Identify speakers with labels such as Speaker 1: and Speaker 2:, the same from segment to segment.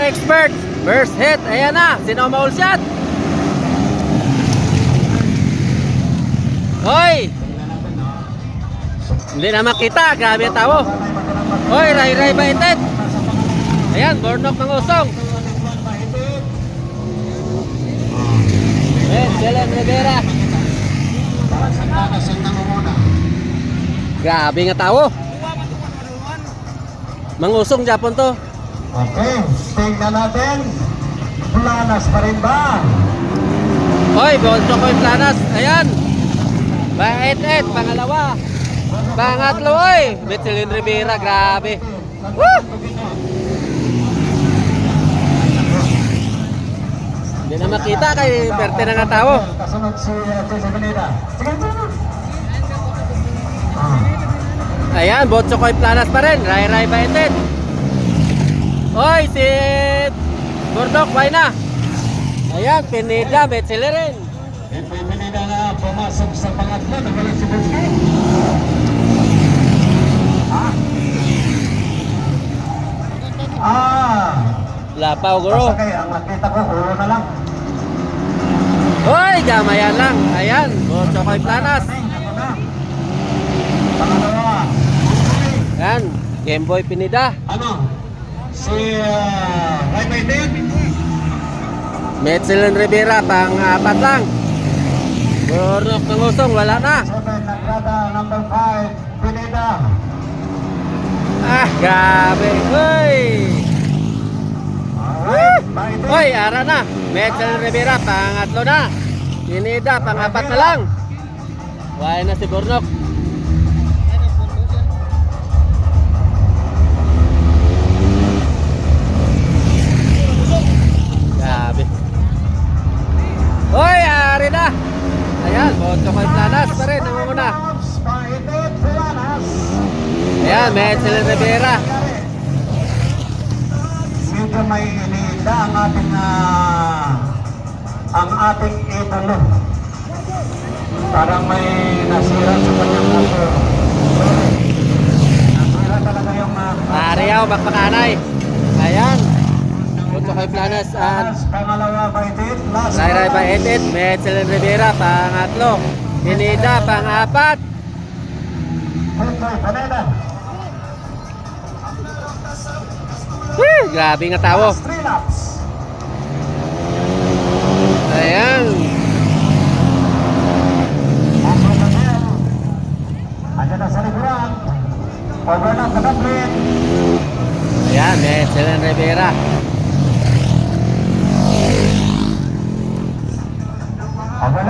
Speaker 1: expert. First hit. Ayan na. Sino ang maul shot? Hoy! Hindi na makita. Grabe ang tao. Hoy, Ray Baited. Ayan, Bornok ng usong. Ayan, Jelen Rivera. Grabe nga tao. Mangusong Japon to.
Speaker 2: Okay, tingnan natin. Planas pa rin ba?
Speaker 1: Hoy, Bonso ko yung Planas. Ayan. Bait-et, pangalawa. Pangatlo, oy. Jelen Rivera, grabe. Woo! Hindi na makita kay perte na nga tao.
Speaker 2: Kasunod si Jesse Pineda.
Speaker 1: Ayan, Bonso ko yung Planas pa rin. Ray Baited. Hoy, si Bordok, why na? Ayan, Pineda, Betseler rin.
Speaker 2: Pineda na pumasok sa pangatlo. Nagalit si Butski.
Speaker 1: Lapaw, guro.
Speaker 2: Pasakay, ang nakita ko, ulo na lang.
Speaker 1: Hoy, gamayan lang. Ayan, Bonso ko yung Planas.
Speaker 2: Pangalawa.
Speaker 1: Ayan, Gameboy Pineda.
Speaker 2: Ano? Si Ray Baited.
Speaker 1: Jelen Rivera, pang-apat lang. Bornok ng usong, wala na.
Speaker 2: 7, Nagrada, number 5, Pineda.
Speaker 1: Ah, grabe. Hoy!
Speaker 2: Alright, Baited.
Speaker 1: Hoy, ara na. Jelen Rivera, pangatlo na. Pineda, pang-apat na lang. Wala na si Bornok. Grabe. Hoy, ari na. Ayan, Bonso ko yung Planas pa rin. Nangunguna.
Speaker 2: Baited, Planas.
Speaker 1: Ayan, Jelen Rivera.
Speaker 2: Medyo may iniinda ang ating idolo. Parang may nasira sa kanyang aso. Nasira talaga yung
Speaker 1: Ariaw, Bakbakanay. Ayan. Bonso ko yung Planas.
Speaker 2: pangalawa Baited, last
Speaker 1: Ray Baited, Jelen Rivera, pangatlo. Pineda, pang-apat.
Speaker 2: Pineda.
Speaker 1: Grabe nga tao.
Speaker 2: Last 3 laps.
Speaker 1: Ayan.
Speaker 2: Andiyan na sa likuran. Overlap na Dublin.
Speaker 1: Ayan, Jelen Rivera.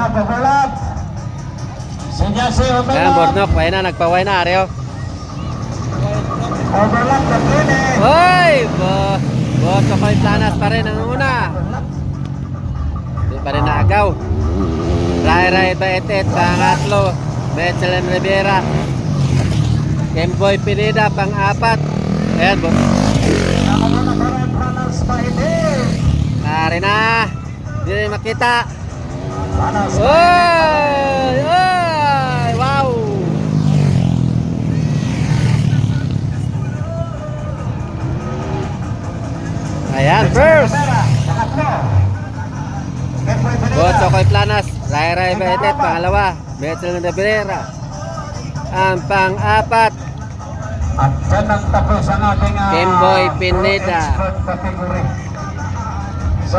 Speaker 2: Overlap. Si Jesse
Speaker 1: Ayan,
Speaker 2: overlap.
Speaker 1: Bornok, wala na, nagpaway na, Areo.
Speaker 2: Overlap Dublin eh.
Speaker 1: Hoy! Bonso ko yung Planas pa rin ang una. Hindi pa rin naagaw. Ray Baited, pangatlo. Jelen Rivera. Gameboy Pineda, pang-apat. Ayan,
Speaker 2: Nakabuna pa rin Planas Baited.
Speaker 1: Ari na. Hindi rin makita.
Speaker 2: Planas
Speaker 1: Oy! Oy! Wow! Ayan, first! Bonso ko yung Planas. Ray Baited, pangalawa. Jelen Rivera. Ang pang-apat.
Speaker 2: At dyan ang tapos ang ating
Speaker 1: Gameboy Pineda.
Speaker 2: expert category. So